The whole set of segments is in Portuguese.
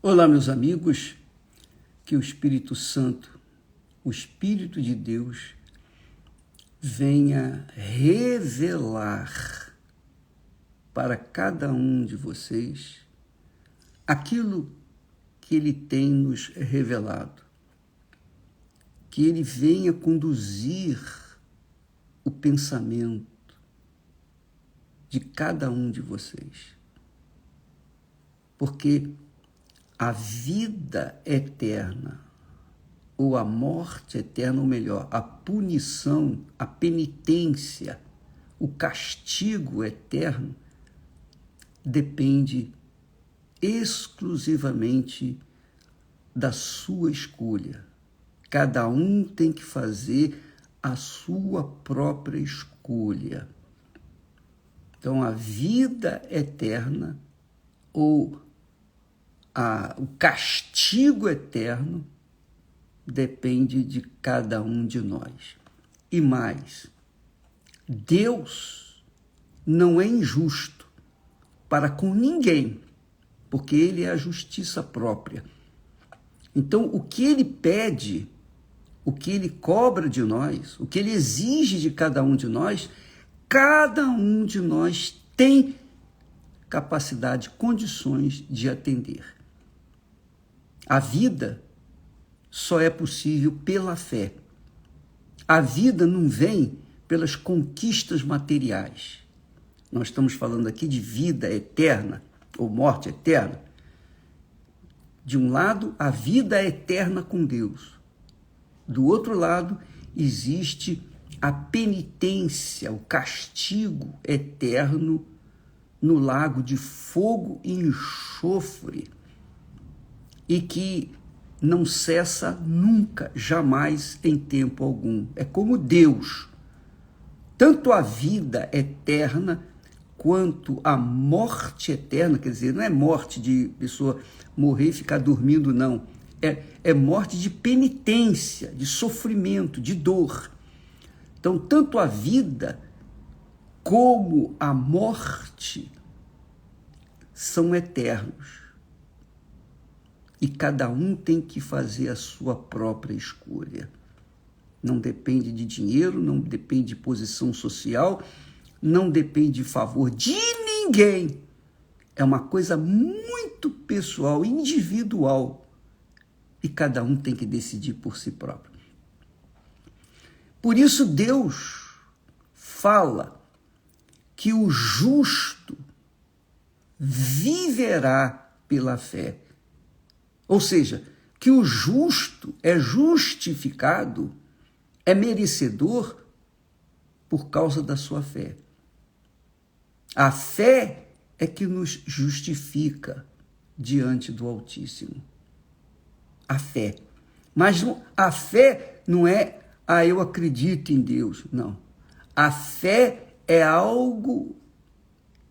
Olá, meus amigos, que o Espírito Santo, o Espírito de Deus, venha revelar para cada um de vocês aquilo que Ele tem nos revelado, que Ele venha conduzir o pensamento de cada um de vocês, porque a vida eterna, ou a morte eterna, ou melhor, a punição, a penitência, o castigo eterno, depende exclusivamente da sua escolha. Cada um tem que fazer a sua própria escolha. Então, a vida eterna, ou o castigo eterno, depende de cada um de nós. E mais, Deus não é injusto para com ninguém, porque Ele é a justiça própria. Então, o que Ele pede, o que Ele cobra de nós, o que Ele exige de cada um de nós, cada um de nós tem capacidade, condições de atender. A vida só é possível pela fé. A vida não vem pelas conquistas materiais. Nós estamos falando aqui de vida eterna ou morte eterna. De um lado, a vida eterna com Deus. Do outro lado, existe a penitência, o castigo eterno no lago de fogo e enxofre, e que não cessa nunca, jamais, em tempo algum. É como Deus. Tanto a vida eterna quanto a morte eterna, quer dizer, não é morte de pessoa morrer e ficar dormindo, não. É morte de penitência, de sofrimento, de dor. Então, tanto a vida como a morte são eternos. E cada um tem que fazer a sua própria escolha. Não depende de dinheiro, não depende de posição social, não depende de favor de ninguém. É uma coisa muito pessoal, individual. E cada um tem que decidir por si próprio. Por isso Deus fala que o justo viverá pela fé. Ou seja, que o justo é justificado, é merecedor por causa da sua fé. A fé é que nos justifica diante do Altíssimo. A fé. Mas a fé não é, eu acredito em Deus. Não. A fé é algo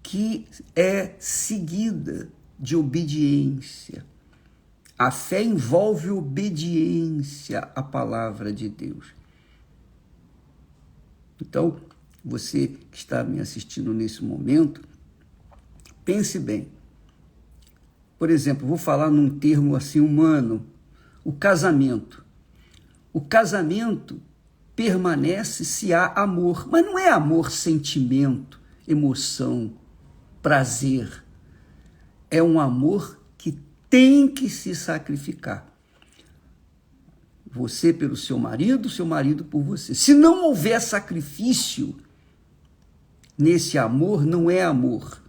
que é seguida de obediência. A fé envolve obediência à palavra de Deus. Então, você que está me assistindo nesse momento, pense bem. Por exemplo, vou falar num termo assim humano, o casamento. O casamento permanece se há amor, mas não é amor, sentimento, emoção, prazer. É um amor que tem que se sacrificar. Você pelo seu marido por você. Se não houver sacrifício nesse amor, não é amor.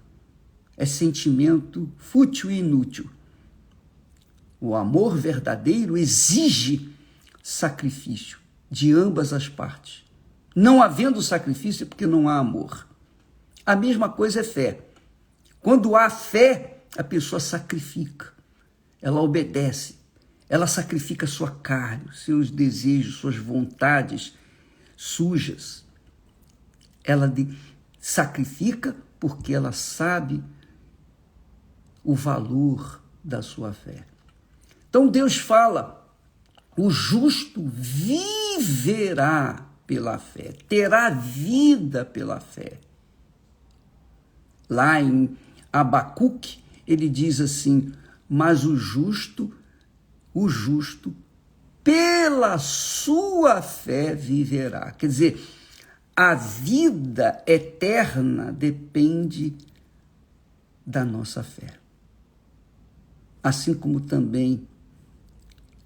É sentimento fútil e inútil. O amor verdadeiro exige sacrifício de ambas as partes. Não havendo sacrifício é porque não há amor. A mesma coisa é fé. Quando há fé, a pessoa sacrifica. Ela obedece, ela sacrifica sua carne, seus desejos, suas vontades sujas. Ela sacrifica porque ela sabe o valor da sua fé. Então Deus fala, o justo viverá pela fé, terá vida pela fé. Lá em Abacuque, ele diz assim, mas o justo, pela sua fé viverá. Quer dizer, a vida eterna depende da nossa fé. Assim como também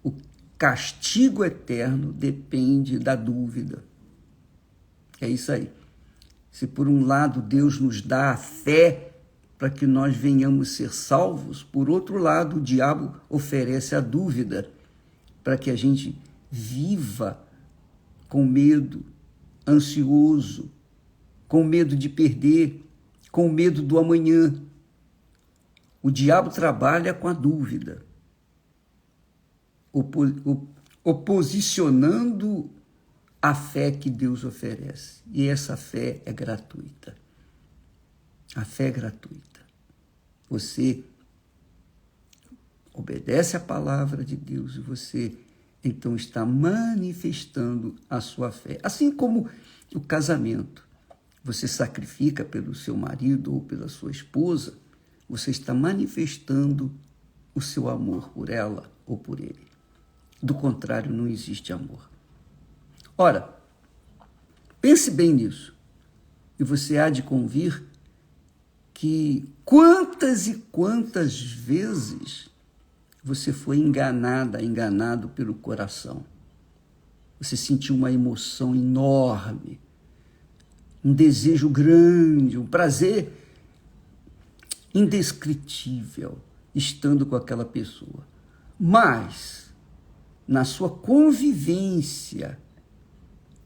o castigo eterno depende da dúvida. É isso aí. Se por um lado Deus nos dá a fé para que nós venhamos ser salvos, por outro lado o diabo oferece a dúvida para que a gente viva com medo, ansioso, com medo de perder, com medo do amanhã. O diabo trabalha com a dúvida, oposicionando a fé que Deus oferece. E essa fé é gratuita. A fé é gratuita. Você obedece à palavra de Deus e você, então, está manifestando a sua fé. Assim como o casamento. Você sacrifica pelo seu marido ou pela sua esposa, você está manifestando o seu amor por ela ou por ele. Do contrário, não existe amor. Ora, pense bem nisso, e você há de convir que quantas e quantas vezes você foi enganado pelo coração. Você sentiu uma emoção enorme, um desejo grande, um prazer indescritível estando com aquela pessoa. Mas, na sua convivência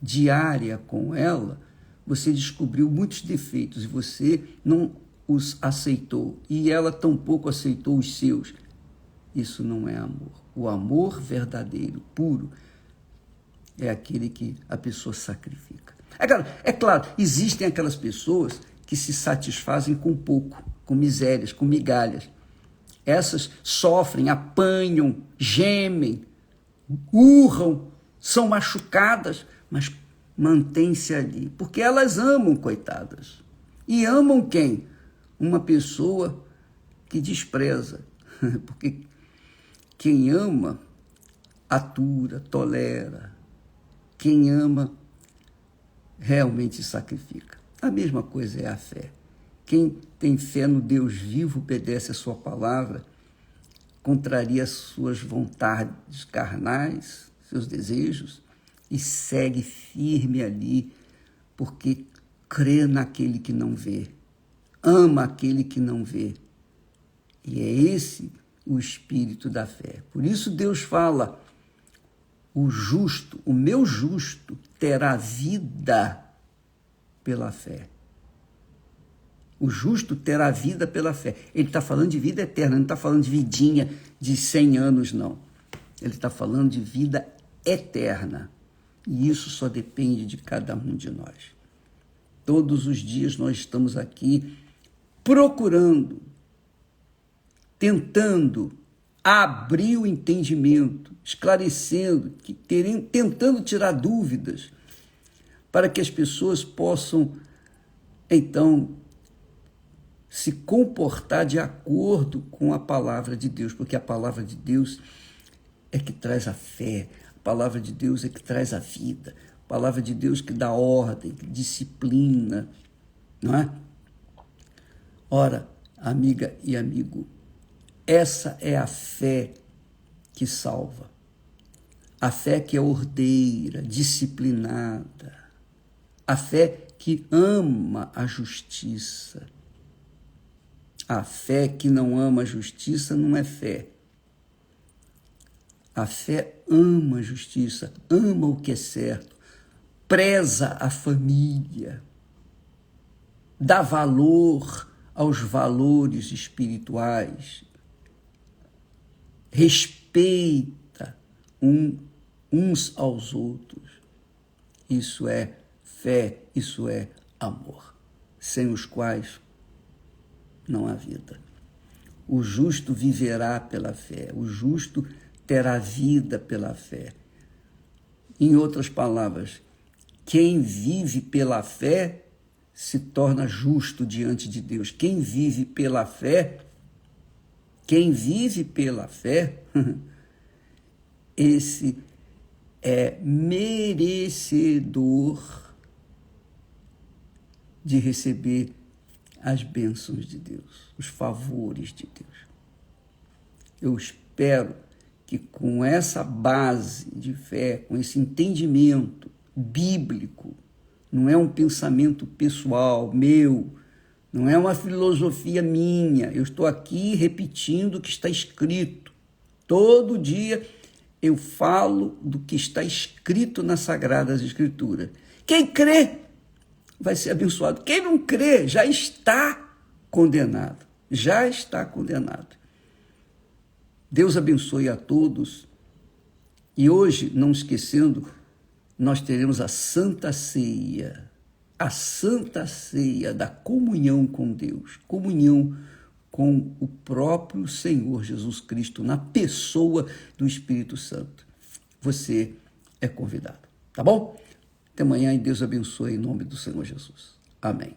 diária com ela, você descobriu muitos defeitos e você não os aceitou. E ela tampouco aceitou os seus. Isso não é amor. O amor verdadeiro, puro, é aquele que a pessoa sacrifica. É claro, existem aquelas pessoas que se satisfazem com pouco, com misérias, com migalhas. Essas sofrem, apanham, gemem, urram, são machucadas, mas mantêm-se ali, porque elas amam, coitadas. E amam quem? Uma pessoa que despreza, porque quem ama, atura, tolera. Quem ama, realmente sacrifica. A mesma coisa é a fé. Quem tem fé no Deus vivo, obedece a sua palavra, contraria suas vontades carnais, seus desejos, e segue firme ali, porque crê naquele que não vê, ama aquele que não vê. E é esse o espírito da fé. Por isso Deus fala, o justo, o meu justo, terá vida pela fé. O justo terá vida pela fé. Ele está falando de vida eterna, não está falando de vidinha de 100 anos, não. Ele está falando de vida eterna. E isso só depende de cada um de nós. Todos os dias nós estamos aqui procurando, tentando abrir o entendimento, esclarecendo, tentando tirar dúvidas, para que as pessoas possam, então, se comportar de acordo com a palavra de Deus, porque a palavra de Deus é que traz a fé, a palavra de Deus é que traz a vida, a palavra de Deus que dá ordem, que disciplina, não é? Ora, amiga e amigo, essa é a fé que salva, a fé que é ordeira, disciplinada, a fé que ama a justiça. A fé que não ama a justiça não é fé. A fé ama a justiça, ama o que é certo, preza a família, dá valor aos valores espirituais, respeita uns aos outros. Isso é fé, isso é amor, sem os quais não há vida. O justo viverá pela fé, o justo terá vida pela fé. Em outras palavras, quem vive pela fé se torna justo diante de Deus. Quem vive pela fé Quem vive pela fé, esse é merecedor de receber as bênçãos de Deus, os favores de Deus. Eu espero que com essa base de fé, com esse entendimento bíblico, não é um pensamento pessoal meu, não é uma filosofia minha, eu estou aqui repetindo o que está escrito. Todo dia eu falo do que está escrito nas Sagradas Escrituras. Quem crê vai ser abençoado. Quem não crê já está condenado. Já está condenado. Deus abençoe a todos. E hoje, não esquecendo, nós teremos a Santa Ceia. A Santa Ceia da comunhão com Deus. Comunhão com o próprio Senhor Jesus Cristo, na pessoa do Espírito Santo. Você é convidado. Tá bom? Até amanhã e Deus abençoe em nome do Senhor Jesus. Amém.